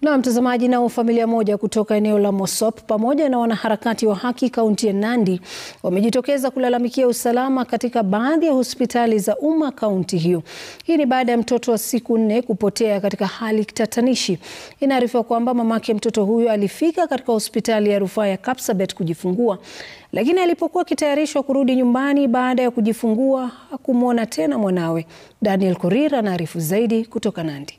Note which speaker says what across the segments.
Speaker 1: Na mtazamaji, nao familia moja kutoka eneo la Mosop pamoja na wanaharakati wa haki kaunti ya Nandi wamejitokeza kulalamikia usalama katika baadhi ya hospitali za umma kaunti hiyo. Hii ni baada ya mtoto wa siku 4 kupotea katika hali tatanishi. Inaarifiwa kwamba mamake mtoto huyo alifika katika hospitali ya rufaa ya Kapsabet kujifungua, lakini alipokuwa akitayarishwa kurudi nyumbani baada ya kujifungua hakumwona tena mwanawe. Daniel Korir anaarifu zaidi kutoka Nandi.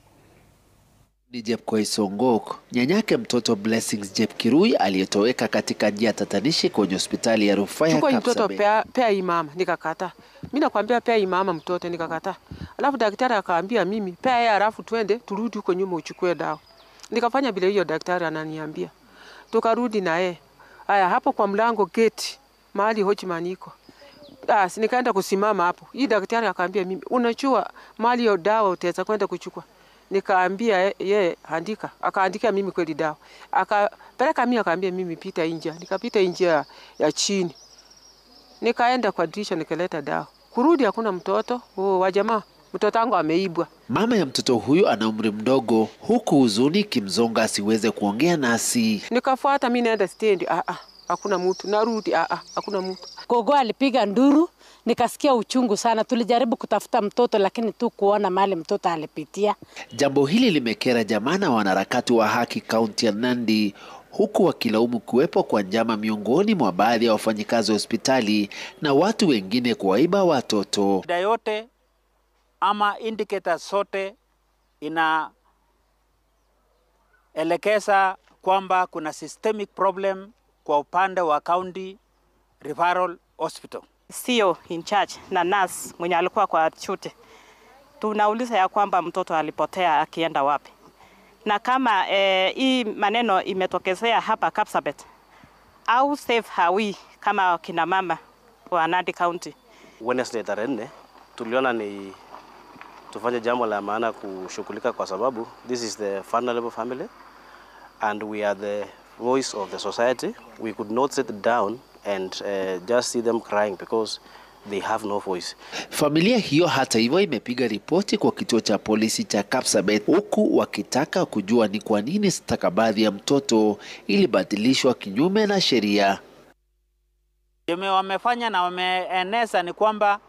Speaker 2: Ni Jepkoech Songok, nyanyake mtoto Blessings Jepkirui aliyetoweka katika njia tatanishi kwenye hospitali ya rufaa ya Kapsabet.
Speaker 3: Mtoto pea imama, nikakataa. Mimi nakwambia pea imama mtoto, nikakataa. Alafu daktari akaambia mimi pea yeye, alafu twende turudi huko nyuma uchukue dawa. Nikafanya vile hiyo daktari ananiambia. Tukarudi na yeye. Haya, hapo kwa mlango gate mahali Hochman iko. Nikaenda kusimama hapo. Hii daktari akaambia mimi, unachua mahali hiyo dawa utaweza kwenda kuchukua. Nikaambia yeye andika, akaandika mimi kweli dawa. Akapeleka mimi akaambia mimi pita nje. Nikapita nje ya chini. Nikaenda kwa dirisha nikaleta dawa. Kurudi hakuna mtoto. Wa jamaa, mtoto wangu ameibwa.
Speaker 2: Mama ya mtoto huyu ana umri mdogo, huku huzuni kimzonga asiweze kuongea nasi.
Speaker 3: Nikafuata mimi naenda stand. Hakuna mtu. Narudi hakuna mtu.
Speaker 4: Gogo alipiga nduru, nikasikia uchungu sana. Tulijaribu kutafuta mtoto lakini tu kuona mahali mtoto alipitia.
Speaker 2: Jambo hili limekera jamaa na wanaharakati wa haki kaunti ya Nandi, huku wakilaumu kuwepo kwa njama miongoni mwa baadhi ya wafanyikazi wa hospitali na watu wengine kuwaiba watoto.
Speaker 5: Shida yote ama indicator sote inaelekeza kwamba kuna systemic problem kwa upande wa county referral hospital.
Speaker 6: Sio in charge na nurse mwenye alikuwa kwa chute. Tunauliza ya kwamba mtoto alipotea akienda wapi. Na kama hii maneno imetokezea hapa Kapsabet, au safe hawi kama kina mama wa Nandi County.
Speaker 7: Wednesday tarehe 4 tuliona ni tufanye jambo la maana kushughulika, kwa sababu this is the vulnerable family and we are the voice of the society. We could not sit down and just see them crying because they have no voice.
Speaker 2: Familia hiyo hata hivyo imepiga ripoti kwa kituo cha polisi cha Kapsabet, huku wakitaka kujua ni kwa nini stakabadhi ya mtoto ilibadilishwa kinyume na sheria.
Speaker 5: Wamefanya na wameeneza ni kwamba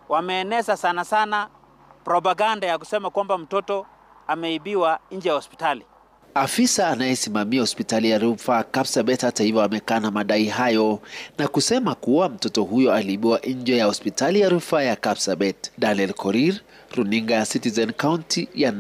Speaker 5: wameeneza sana propaganda ya kusema kwamba mtoto ameibiwa nje ya hospitali.
Speaker 2: Afisa anayesimamia hospitali ya rufaa Kapsabet hata hivyo amekana madai hayo na kusema kuwa mtoto huyo aliibiwa nje ya hospitali ya rufaa ya Kapsabet. Daniel Korir, runinga ya Citizen, kaunti ya